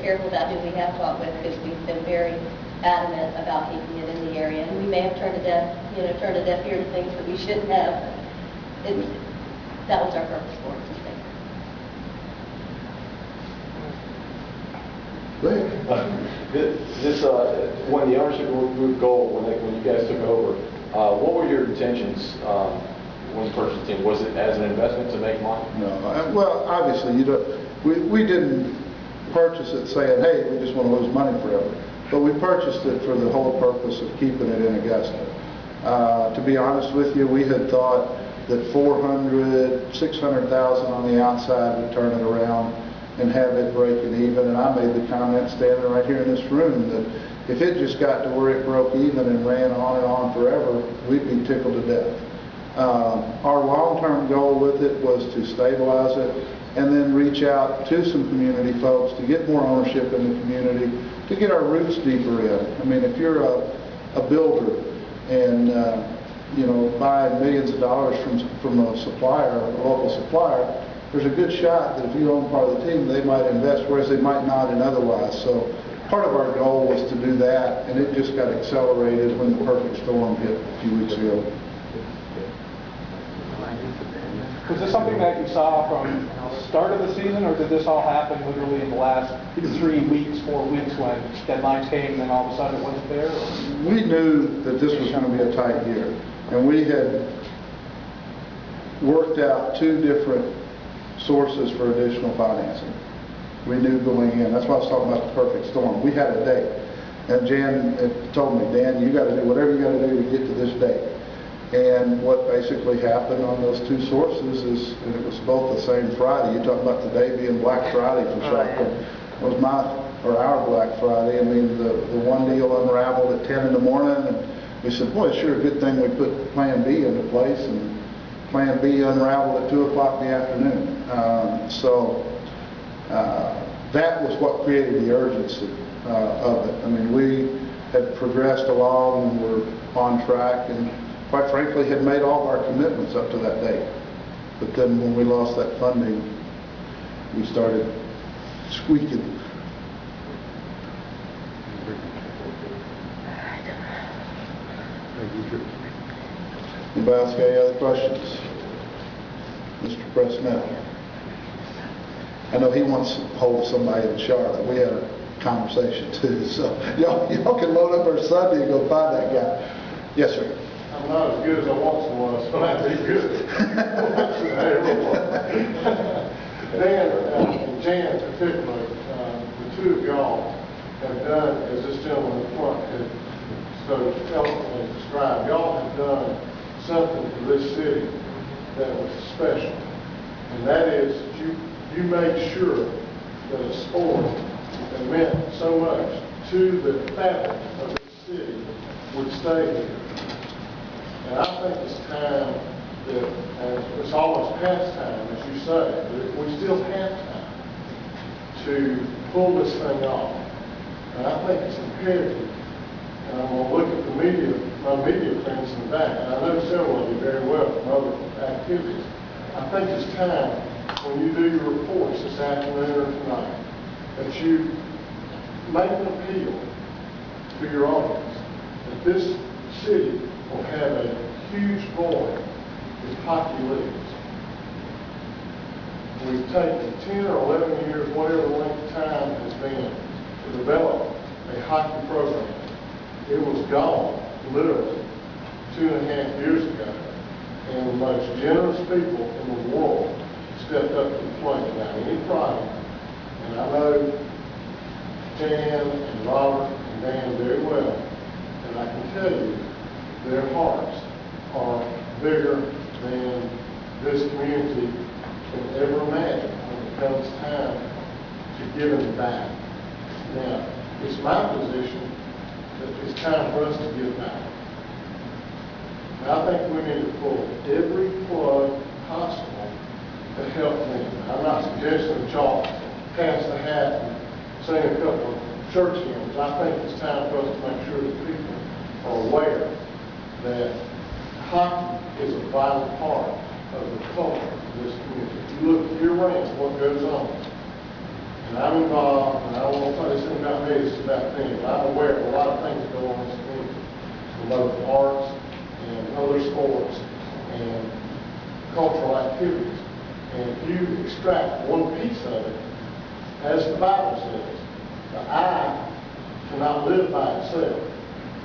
careful about who we have talked with because we've been very adamant about keeping it in the area. And we may have turned a deaf ear to things that we shouldn't have. That was our purpose for it. When the ownership group goal, when you guys took over, what were your intentions when purchasing? Was it as an investment to make money? No. Well, obviously, we didn't purchase it saying, hey, we just want to lose money forever. But we purchased it for the whole purpose of keeping it in Augusta. To be honest with you, we had thought that 400, 600,000 on the outside would turn it around and have it breaking even. And I made the comment standing right here in this room that if it just got to where it broke even and ran on and on forever, we'd be tickled to death. Our long-term goal with it was to stabilize it and then reach out to some community folks to get more ownership in the community, to get our roots deeper in. I mean, if you're a builder and buying millions of dollars from a supplier, a local supplier, there's a good shot that if you own part of the team, they might invest, whereas they might not in otherwise. So part of our goal was to do that, and it just got accelerated when the perfect storm hit a few weeks ago. Was this something that you saw from the start of the season, or did this all happen literally in the last 3 weeks, 4 weeks when deadlines came and then all of a sudden it wasn't there? Or? We knew that this was going to be a tight year, and we had worked out 2 different sources for additional financing. We knew going in. That's why I was talking about the perfect storm. We had a date, and Jan had told me, Dan, you got to do whatever you got to do to get to this date. And what basically happened on those 2 sources is, and it was both the same Friday. You talk about the day being Black Friday for Shopper. It was our Black Friday. I mean, the one deal unraveled at 10 in the morning, and we said, boy, it's sure a good thing we put Plan B into place, and Plan B unraveled at 2 o'clock in the afternoon. That was what created the urgency of it. I mean, we had progressed along and were on track, and quite frankly had made all of our commitments up to that date. But then when we lost that funding, we started squeaking. Anybody else got any other questions? Mr. Presnell. I know he wants to hold somebody in Charlotte. We had a conversation too, so y'all can load up our Sunday and go find that guy. Yes, sir. I'm not as good as I once was, but I do good. Dan and Jan particularly, the 2 of y'all have done, as this gentleman in front had so eloquently described, y'all have done something for this city that was special. And that is you made sure that a sport that meant so much to the fabric of the city would stay here. And I think it's time that, and it's almost past time, as you say, but we still have time to pull this thing off. And I think it's imperative. And I'm going to look at my media friends in the back, and I know several of you very well from other activities. I think it's time, when you do your reports this afternoon or tonight, that you make an appeal to your audience that this city will have a huge void with hockey leagues. We've taken 10 or 11 years, whatever length of time it has been, to develop a hockey program. It was gone, literally, 2.5 years ago. And the most generous people in the world stepped up to the plate without any problem. And I know Jan and Robert and Dan very well, and I can tell you their hearts are bigger than this community can ever imagine when it comes time to giving back. Now, it's my position that it's time for us to give back. And I think we need to pull every plug possible to help them. I'm not suggesting that y'all pass the hat and sing a couple of church hymns. I think it's time for us to make sure that people are aware that hockey is a vital part of the culture of this community. If you look year-round what goes on, and and I'm involved, and I don't want to say this thing about me, it's about them, but I'm aware of a lot of things going on in this community, from both arts and other sports and cultural activities. And if you extract one piece of it, as the Bible says, the eye cannot live by itself.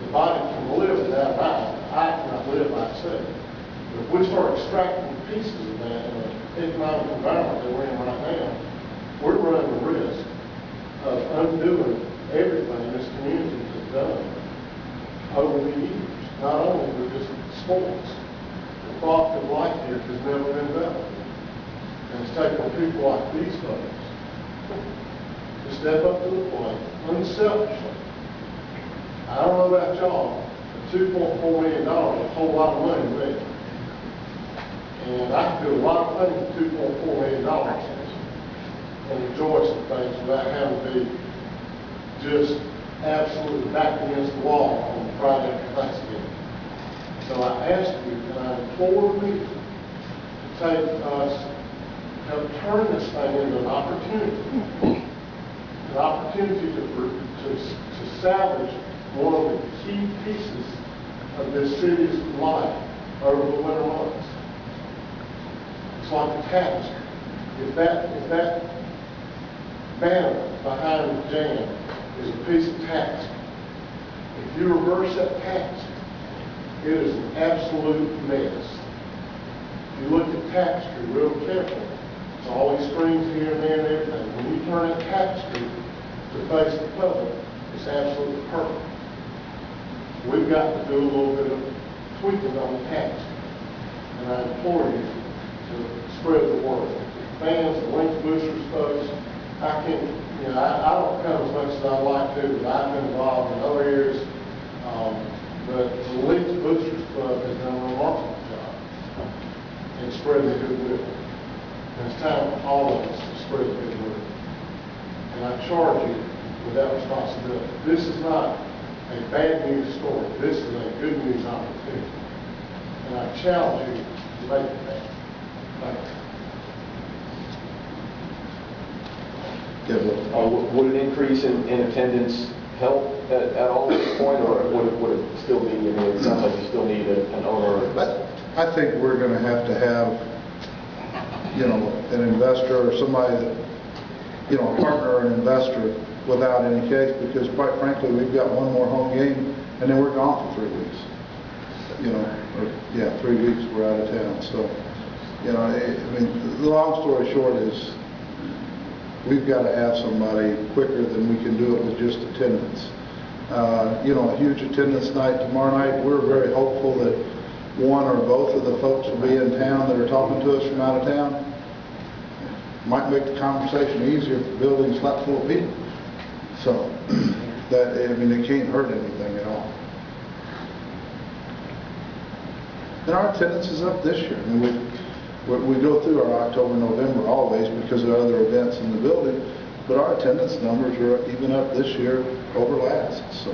The body can live without an eye. The eye cannot live by itself. But if we start extracting pieces of that in the economic environment that we're in right now, we're running the risk of undoing everything this community has done over the years. Not only with just sports. The quality of life here has never been better. And it's taking people like these folks to step up to the plate unselfishly. I don't know about y'all, but $2.4 million is a whole lot of money to me. And I can do a lot of things with $2.4 million and rejoice in things without having to be just absolutely back against the wall on Friday after Thanksgiving. So I ask you, and I implore you to take us, help turn this thing into an opportunity to salvage one of the key pieces of this city's life over the winter months. It's like a tapestry. If that banner behind the jam is a piece of tapestry, if you reverse that tapestry, it is an absolute mess. If you look at tapestry real carefully, it's all these screens here and there and everything. When you turn that tapestry to face the public, it's absolutely perfect. We've got to do a little bit of tweaking on the tapestry. And I implore you to spread the word. Fans, the Lynx boosters folks, I don't come as much as I'd like to, but I've been involved in other areas. But the Lynx Boosters Club has done a remarkable job in spreading the goodwill. And it's time for all of us to spread the goodwill. And I charge you with that responsibility. This is not a bad news story. This is a good news opportunity. And I challenge you to make it that. Thank you. Would an increase in attendance help at all at this point, or would it still be, I mean, it sounds like you still need an owner. I think we're going to have, an investor or somebody that, a partner or an investor without any case, because quite frankly, we've got one more home game and then we're gone for 3 weeks. 3 weeks we're out of town. So, the long story short is we've got to have somebody quicker than we can do it with just attendance. A huge attendance night tomorrow night. We're very hopeful that one or both of the folks will be in town that are talking to us from out of town. Might make the conversation easier if the building's not full of people. So, it can't hurt anything at all. And our attendance is up this year. We go through our October, November always because of other events in the building, but our attendance numbers are even up this year over last. So